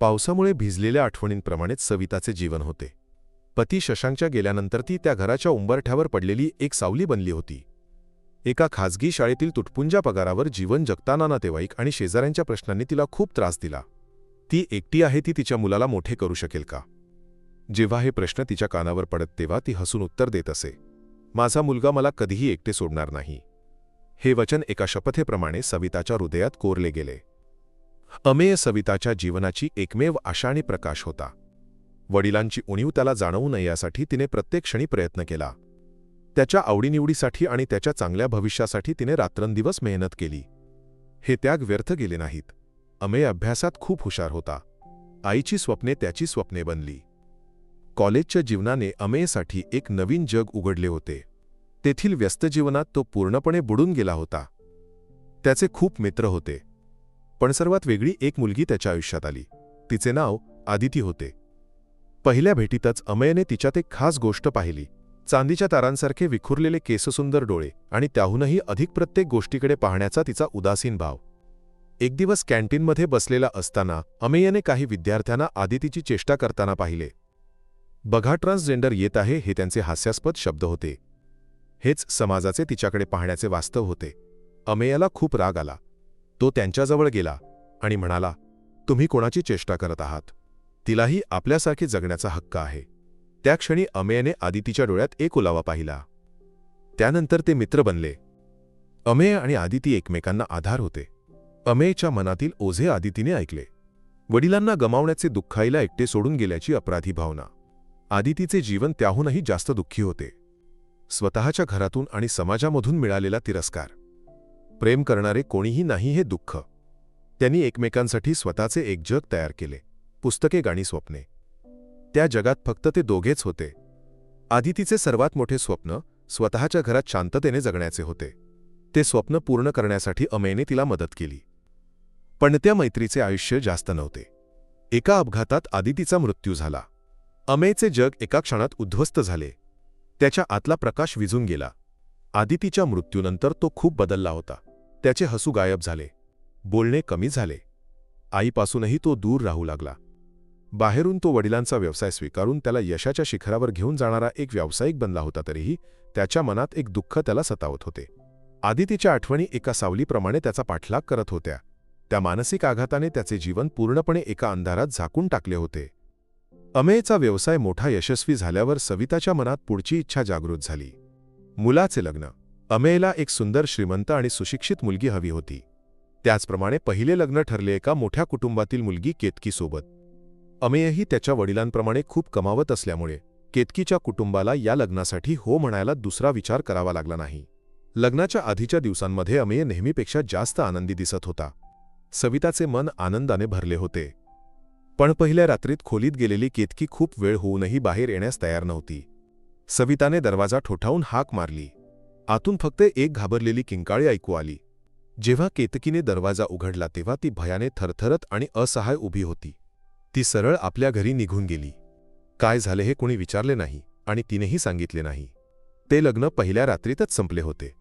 पावसामुळे भिजलेल्या आठवणींप्रमाणेच सविताचे जीवन होते. पती शशांकच्या गेल्यानंतर ती त्या घराच्या उंबरठ्यावर पडलेली एक सावली बनली होती. एका खाजगी शाळेतील तुटपुंजा पगारावर जीवन जगताना नातेवाईक आणि शेजाऱ्यांच्या प्रश्नांनी तिला खूप त्रास दिला. ती एकटी आहे, ती तिच्या मुलाला मोठे करू शकेल का? जेव्हा हे प्रश्न तिच्या कानावर पडत तेव्हा ती हसून उत्तर देत असे, माझा मुलगा मला कधीही एकटे सोडणार नाही. हे वचन एका शपथेप्रमाणे सविताच्या हृदयात कोरले गेले. अमेय सविताच्या जीवनाची एकमेव आशा आणि प्रकाश होता. वडिलांची उणीव त्याला जाणवू नये यासाठी तिने प्रत्येक क्षणी प्रयत्न केला. त्याच्या आवडीनिवडीसाठी आणि त्याच्या चांगल्या भविष्यासाठी तिने रात्रंदिवस मेहनत केली. हे त्याग व्यर्थ गेले नाहीत. अमेय अभ्यासात खूप हुशार होता. आईची स्वप्ने त्याची स्वप्ने बनली. कॉलेजच्या जीवनाने अमेयसाठी एक नवीन जग उघडले होते. तेथील व्यस्त जीवनात तो पूर्णपणे बुडून गेला होता. त्याचे खूप मित्र होते, पण सर्वात वेगळी एक मुलगी त्याच्या आयुष्यात आली. तिचे नाव आदिती होते. पहिल्या भेटीतच अमेयने तिच्यात एक खास गोष्ट पाहिली. चांदीच्या तारांसारखे विखुरलेले केससुंदर डोळे आणि त्याहूनही अधिक प्रत्येक गोष्टीकडे पाहण्याचा तिचा उदासीन भाव. एक दिवस कॅन्टीनमध्ये बसलेला असताना अमेयने काही विद्यार्थ्यांना आदितीची चेष्टा करताना पाहिले. बघा, ट्रान्सजेंडर येत आहे, हे त्यांचे हास्यास्पद शब्द होते. हेच समाजाचे तिच्याकडे पाहण्याचे वास्तव होते. अमेयाला खूप राग आला. तो त्यांच्याजवळ गेला आणि म्हणाला, तुम्ही कोणाची चेष्टा करत आहात? तिलाही आपल्यासारखे जगण्याचा हक्क आहे. त्या क्षणी अमेयने आदितीच्या डोळ्यात एक ओलावा पाहिला. त्यानंतर ते मित्र बनले. अमेय आणि आदिती एकमेकांना आधार होते. अमेयच्या मनातील ओझे आदितीने ऐकले. वडिलांना गमावण्याचे दुःख, आईला एकटे सोडून गेल्याची अपराधी भावना. आदितीचे जीवन त्याहूनही जास्त दुःखी होते. स्वतःच्या घरातून आणि समाजामधून मिळालेला तिरस्कार. प्रेम करणारे कोणीही नाही हे दुःख. त्यांनी एकमेकांसाठी स्वतःचे एक जग तयार केले. पुस्तके, गाणी, स्वप्ने. त्या जगात फक्त ते दोघेच होते. आदितीचे सर्वात मोठे स्वप्न स्वतःच्या घरात शांततेने जगण्याचे होते. ते स्वप्न पूर्ण करण्यासाठी अमेयने तिला मदत केली. पण त्या मैत्रीचे आयुष्य जास्त नव्हते. एका अपघातात आदितीचा मृत्यू झाला. अमेयचे जग एका क्षणात उद्ध्वस्त झाले. त्याच्या आतला प्रकाश विझून गेला. आदितीच्या मृत्यूनंतर तो खूप बदलला होता. त्याचे हसू गायब झाले. बोलणे कमी झाले. आईपासूनही तो दूर राहू लागला. बाहेरून तो वडिलांचा व्यवसाय स्वीकारून त्याला यशाच्या शिखरावर घेऊन जाणारा एक व्यावसायिक बनला होता, तरीही त्याच्या मनात एक दुःख त्याला सतावत होते. आदितीच्या आठवणी एका सावलीप्रमाणे त्याचा पाठलाग करत होत्या. त्या मानसिक आघाताने त्याचे जीवन पूर्णपणे एका अंधारात झाकून टाकले होते. अमेयचा व्यवसाय मोठा यशस्वी झाल्यावर सविताच्या मनात पुढची इच्छा जागृत झाली. मुलाचे लग्न. अमेयला एक सुंदर, श्रीमंत आणि सुशिक्षित मुलगी हवी होती. त्याचप्रमाणे पहिले लग्न ठरले एका मोठ्या कुटुंबातील मुलगी केतकीसोबत. अमेयही त्याच्या वडिलांप्रमाणे खूप कमावत असल्यामुळे केतकीच्या कुटुंबाला या लग्नासाठी हो म्हणायला दुसरा विचार करावा लागला नाही. लग्नाच्या आधीच्या दिवसांमध्ये अमेय नेहमीपेक्षा जास्त आनंदी दिसत होता. सविताचे मन आनंदाने भरले होते. पण पहिल्या रात्रीत खोलीत गेलेली केतकी खूप वेळ होऊनही बाहेर येण्यास तयार नव्हती. सविताने दरवाजा ठोठावून हाक मारली. आतून फक्त एक घाबरलेली किंकाळी ऐकू आली. जेव्हा केतकीने दरवाजा उघडला तेव्हा ती भयाने थरथरत आणि असहाय उभी होती. ती सरळ आपल्या घरी निघून गेली. काय झाले हे कोणी विचारले नाही आणि तिनेही सांगितले नाही. ते लग्न पहिल्या रात्रीतच संपले होते.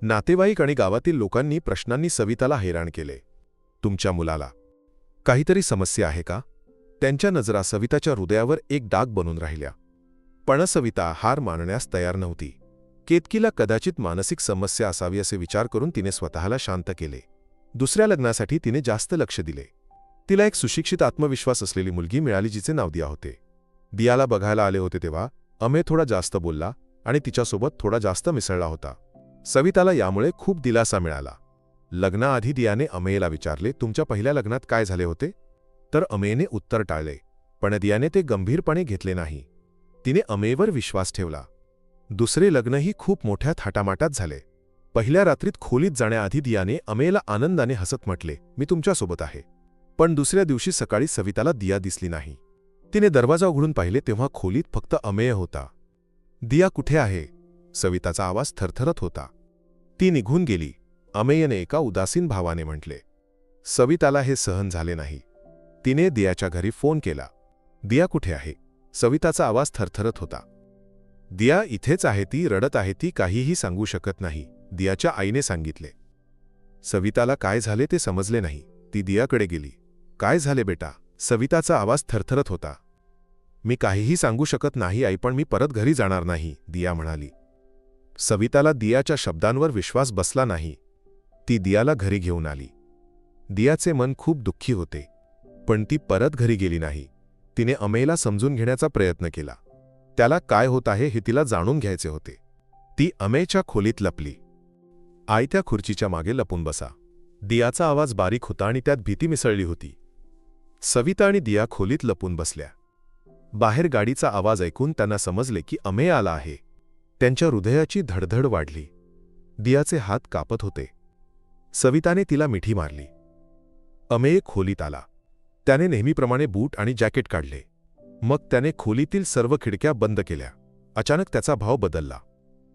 नातेवाईक आणि गावातील लोकांनी प्रश्नांनी सविताला हैराण केले. तुमच्या मुलाला काहीतरी समस्या आहे का? त्यांच्या नजरा सविताच्या हृदयावर एक डाग बनून राहिल्या. पण सविता हार मानण्यास तयार नव्हती. केतकीला कदाचित मानसिक समस्या असावी असे विचार करून तिने स्वतःला शांत केले. दुसऱ्या लग्नासाठी तिने जास्त लक्ष दिले. तिला एक सुशिक्षित, आत्मविश्वास असलेली मुलगी मिळाली जिचे नाव दिया होते. दियाला बघायला आले होते तेव्हा अमेय थोडा जास्त बोलला आणि तिच्यासोबत थोडा जास्त मिसळला होता. सविताला यामुळे खूप दिलासा मिळाला. लग्नाआधी दियाने अमेयला विचारले, तुमच्या पहिल्या लग्नात काय झाले होते? तर अमेयने उत्तर टाळले. पण दियाने ते गंभीरपणे घेतले नाही. तिने अमेयवर विश्वास ठेवला. दुसरे लग्नही खूप मोठ्या थाटामाटात झाले. पहिल्या रात्रीत खोलीत जाण्याआधी दियाने अमेयला आनंदाने हसत म्हटले, मी तुमच्यासोबत आहे. पण दुसऱ्या दिवशी सकाळी सविताला दिया दिसली नाही. तिने दरवाजा उघडून पाहिले तेव्हा खोलीत फक्त अमेय होता. दिया कुठे आहे? सविताचा आवाज थरथरत होता. ती निघून गेली, अमेयने एका उदासीन भावाने म्हटले. सविताला हे सहन झाले नाही. तिने दियाच्या घरी फोन केला. दिया कुठे आहे? सविताचा आवाज थरथरत होता. दिया इथेच आहे, ती रडत आहे, ती काहीही सांगू शकत नाही, दियाच्या आईने सांगितले. सविताला काय झाले ते समजले नाही. ती दियाकडे गेली. काय झाले बेटा? सविताचा आवाज थरथरत होता. मी काहीही सांगू शकत नाही आई, पण मी परत घरी जाणार नाही, दिया म्हणाली. सविताला दियाच्या शब्दांवर विश्वास बसला नाही. ती दियाला घरी घेऊन आली. दियाचे मन खूप दुःखी होते, पण ती परत घरी गेली नाही. तिने अमेयला समजून घेण्याचा प्रयत्न केला. त्याला काय होत आहे हे तिला जाणून घ्यायचे होते. ती अमेयच्या खोलीत लपली. आई त्या खुर्चीच्या मागे लपून बसा. दियाचा आवाज बारीक होता आणि त्यात भीती मिसळली होती. सविता आणि दिया खोलीत लपून बसल्या. बाहेर गाडीचा आवाज ऐकून त्यांना समजले की अमेय आला आहे. त्यांच्या हृदयाची धडधड वाढली. दियाचे हात कापत होते. सविताने तिला मिठी मारली. अमेय खोलीत आला. त्याने नेहमीप्रमाणे बूट आणि जॅकेट काढले. मग त्याने खोलीतील सर्व खिडक्या बंद केल्या. अचानक त्याचा भाव बदलला.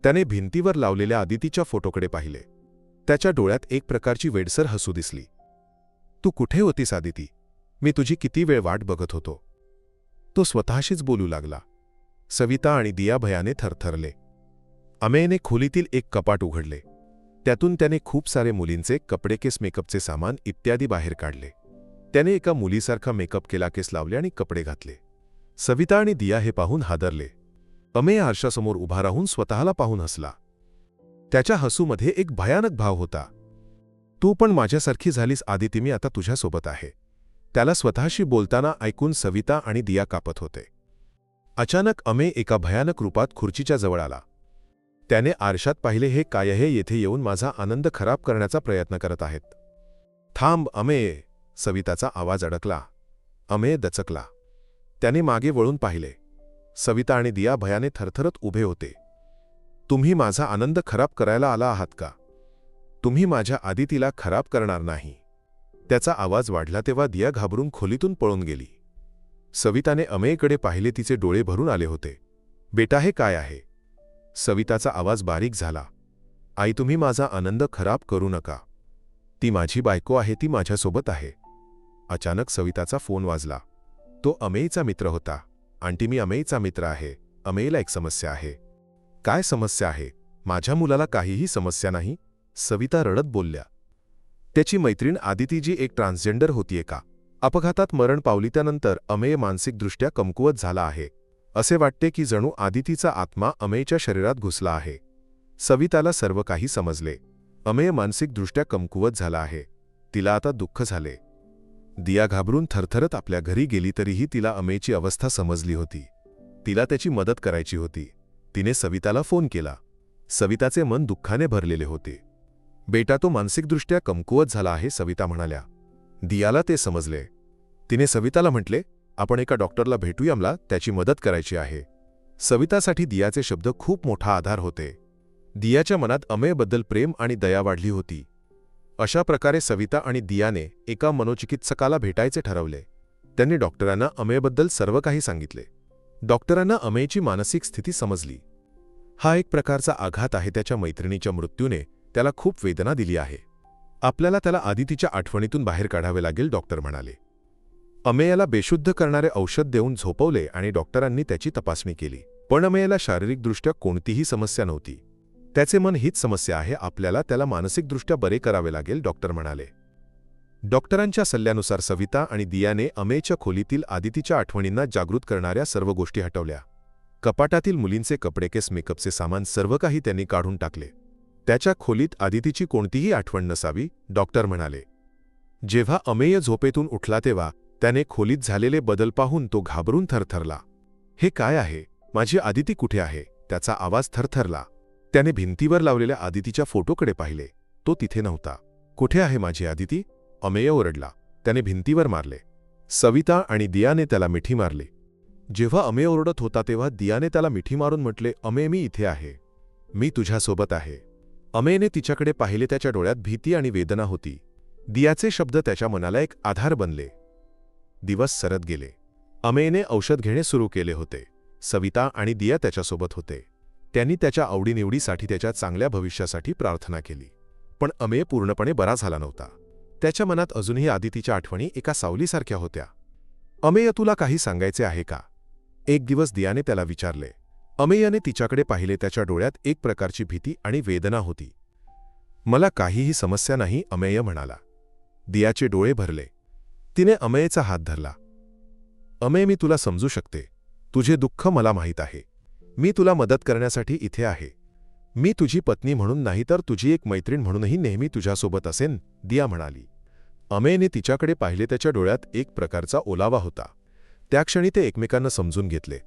त्याने भिंतीवर लावलेल्या आदितीच्या फोटोकडे पाहिले. त्याच्या डोळ्यात एक प्रकारची वेडसर हसू दिसली. तू कुठे होतीस आदिती? मी तुझी किती वेळ वाट बघत होतो. तो स्वतःशीच बोलू लागला. सविता आणि दिया भयाने थरथरले. अमेयने खोलीतील एक कपाट उघडले. त्यातून त्याने खूप सारे मुलींचे कपडे, केस, मेकअपचे सामान इत्यादी बाहेर काढले. त्याने एका मुलीसारखा मेकअप केला, केस लावले आणि कपडे घातले. सविता आणि दिया हे पाहून हादरले. अमेय आरशासमोर उभा राहून स्वतःला पाहून हसला. त्याच्या हसूमध्ये एक भयानक भाव होता. तू पण माझ्यासारखी झालीस आदिती, मी आता तुझ्यासोबत आहे. त्याला स्वतःशी बोलताना ऐकून सविता आणि दिया कापत होते. अचानक अमेय एका भयानक रूपात खुर्चीच्या जवळ आला. त्याने आरशात पाहिले, हे काय आहे? येथे येऊन माझा आनंद खराब करण्याचा प्रयत्न करत आहेत. थांब अमेय, सविताचा आवाज अडकला. अमेय दचकला. त्याने मागे वळून पाहिले. सविता आणि दिया भयाने थरथरत उभे होते. तुम्ही माझा आनंद खराब करायला आला आहात का? तुम्ही माझ्या आदितीला खराब करणार नाही. त्याचा आवाज वाढला तेव्हा दिया घाबरून खोलीतून पळून गेली. सविताने अमेयकडे पाहिले. तिचे डोळे भरून आले होते. बेटा, हे काय आहे? सविताचा आवाज बारीक झाला. आई, तुम्ही माझा आनंद खराब करू नका. ती माझी बायको आहे, ती माझ्यासोबत आहे. अचानक सविताचा फोन वाजला. तो अमेयचा मित्र होता. आंटी, मी अमेयचा मित्र आहे. अमेयला एक समस्या आहे. काय समस्या आहे? माझ्या मुलाला काहीही समस्या नाही, सविता रडत बोलल्या. त्याची मैत्रीण आदिती जी एक ट्रान्सजेंडर होती, एका अपघातात मरण पावली. त्यानंतर अमेय मानसिकदृष्ट्या कमकुवत झाला आहे. असे वाटते की जणू आदितीचा आत्मा अमेयच्या शरीरात घुसला आहे. सविताला सर्व काही समजले. अमेय मानसिकदृष्ट्या कमकुवत झाला आहे. तिला आता दुःख झाले. दिया घाबरून थरथरत आपल्या घरी गेली, तरीही तिला अमेयची अवस्था समजली होती. तिला त्याची मदत करायची होती. तिने सविताला फोन केला. सविताचे मन दुःखाने भरलेले होते. बेटा, तो मानसिकदृष्ट्या कमकुवत झाला आहे, सविता म्हणाल्या. दियाला ते समजले. तिने सविताला म्हटले, आपण एका डॉक्टरला भेटूया, मला त्याची मदत करायची आहे. सवितासाठी दियाचे शब्द खूप मोठा आधार होते. दियाच्या मनात अमेयबद्दल प्रेम आणि दया वाढली होती. अशा प्रकारे सविता आणि दियाने एका मनोचिकित्सकाला भेटायचे ठरवले. त्यांनी डॉक्टरांना अमेयबद्दल सर्व काही सांगितले. डॉक्टरांना अमेयची मानसिक स्थिती समजली. हा एक प्रकारचा आघात आहे. त्याच्या मैत्रिणीच्या मृत्यूने त्याला खूप वेदना दिली आहे. आपल्याला त्याला आदितीच्या आठवणीतून बाहेर काढावे लागेल, डॉक्टर म्हणाले. अमेयाला बेशुद्ध करणारे औषध देऊन झोपवले आणि डॉक्टरांनी त्याची तपासणी केली. पण अमेयाला शारीरिकदृष्ट्या कोणतीही समस्या नव्हती. त्याचे मन हीच समस्या आहे, आपल्याला त्याला मानसिकदृष्ट्या बरे करावे लागेल, डॉक्टर म्हणाले. डॉक्टरांच्या सल्ल्यानुसार सविता आणि दियाने अमेयच्या खोलीतील आदितीच्या आठवणींना जागृत करणाऱ्या सर्व गोष्टी हटवल्या. कपाटातील मुलींचे कपडे, केस, मेकअपचे सामान सर्व काही त्यांनी काढून टाकले. त्याच्या खोलीत आदितीची कोणतीही आठवण नसावी, डॉक्टर म्हणाले. जेव्हा अमेय झोपेतून उठला तेव्हा त्याने खोलीत झालेले बदल पाहून तो घाबरून थरथरला. हे काय आहे? माझी आदिती कुठे आहे? त्याचा आवाज थरथरला. त्याने भिंतीवर लावलेल्या आदितीच्या फोटोकडे पाहिले. तो तिथे नव्हता. कुठे आहे माझी आदिती? अमेय ओरडला. त्याने भिंतीवर मारले. सविता आणि दियाने त्याला मिठी मारली. जेव्हा अमेय ओरडत होता तेव्हा दियाने त्याला मिठी मारून म्हटले, अमेय, मी इथे आहे. मी तुझ्यासोबत आहे. अमेयने तिच्याकडे पाहिले. त्याच्या डोळ्यात भीती आणि वेदना होती. दियाचे शब्द त्याच्या मनाला एक आधार बनले. दिवस सरत गेले. अमेयने औषध घेणे सुरू केले होते. सविता आणि दिया त्याच्यासोबत होते. त्यांनी त्याच्या आवडीनिवडीसाठी, त्याच्या चांगल्या भविष्यासाठी प्रार्थना केली. पण अमेय पूर्णपणे बरा झाला नव्हता. त्याच्या मनात अजूनही आदितीच्या आठवणी एका सावलीसारख्या होत्या. अमेय, तुला काही सांगायचे आहे का? एक दिवस दियाने त्याला विचारले. अमेयने तिच्याकडे पाहिले. त्याच्या डोळ्यात एक प्रकारची भीती आणि वेदना होती. मला काहीही समस्या नाही, अमेय म्हणाला. दियाचे डोळे भरले. तिने अमेयचा हात धरला. अमे, मी तुला समजू शकते. तुझे दुःख मला माहीत आहे. मी तुला मदत करण्यासाठी इथे आहे. मी तुझी पत्नी म्हणून नाही तर तुझी एक मैत्रीण म्हणूनही नेहमी तुझ्यासोबत असेन, दिया म्हणाली. अमेने तिच्याकडे पाहिले. त्याच्या डोळ्यात एक प्रकारचा ओलावा होता. त्या क्षणी ते एकमेकांना समजून घेतले.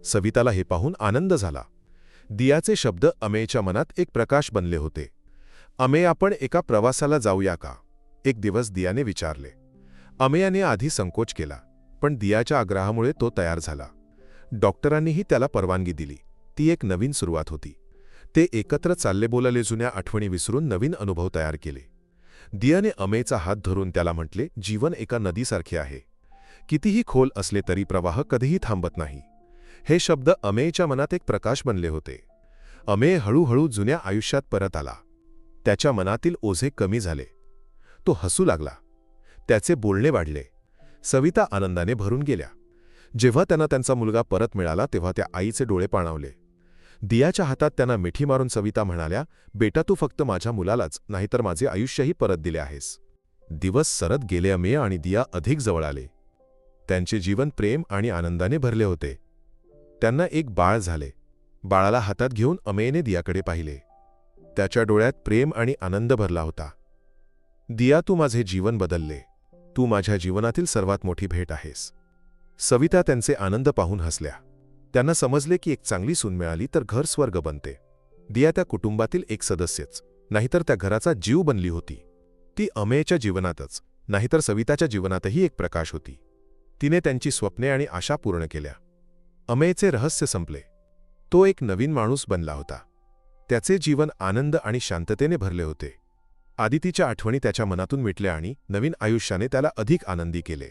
सविताला हे पाहून आनंद झाला. दियाचे शब्द अमेच्या मनात एक प्रकाश बनले होते. अमे, आपण एका प्रवासाला जाऊया का? एक दिवस दियाने विचारले. अमेयाने आधी संकोच केला, पण दियाच्या आग्रहामुळे तो तयार झाला. डॉक्टरांनीही त्याला परवानगी दिली. ती एक नवीन सुरुवात होती. ते एकत्र चालले, बोलले, जुन्या आठवणी विसरून नवीन अनुभव तयार केले. दियाने अमेचा हात धरून त्याला म्हटले, जीवन एका नदीसारखे आहे. कितीही खोल असले तरी प्रवाह कधीही थांबत नाही. हे शब्द अमेच्या मनात एक प्रकाश बनले होते. अमे हळूहळू जुन्या आयुष्यात परत आला. त्याच्या मनातील ओझे कमी झाले. तो हसू लागला. त्याचे बोलणे वाढले. सविता आनंदाने भरून गेल्या. जेव्हा त्यांना त्यांचा मुलगा परत मिळाला तेव्हा त्या आईचे डोळे पाणावले. दियाच्या हातात त्यांना मिठी मारून सविता म्हणाल्या, बेटा, तू फक्त माझ्या मुलालाच नाहीतर माझे आयुष्यही परत दिले आहेस. दिवस सरत गेले. अमे आणि दिया अधिक जवळ आले. त्यांचे जीवन प्रेम आणि आनंदाने भरले होते. त्यांना एक बाळ झाले. बाळाला हातात घेऊन अमेने दियाकडे पाहिले. त्याच्या डोळ्यात प्रेम आणि आनंद भरला होता. दिया, तू माझे जीवन बदलले. तू माझ्या जीवनातील सर्वात मोठी भेट आहेस. सविता त्यांचे आनंद पाहून हसल्या. त्यांना समजले की एक चांगली सून मिळाली तर घर स्वर्ग बनते. दिया त्या कुटुंबातील एक सदस्यच नाहीतर त्या घराचा जीव बनली होती. ती अमेच्या जीवनातच नाहीतर सविताच्या जीवनातही एक प्रकाश होती. तिने त्यांची स्वप्ने आणि आशा पूर्ण केल्या. अमेचे रहस्य संपले. तो एक नवीन माणूस बनला होता. त्याचे जीवन आनंद आणि शांततेने भरले होते. आदितीच्या आठवणी त्याच्या मनातून मिटल्या आणि नवीन आयुष्याने त्याला अधिक आनंदी केले.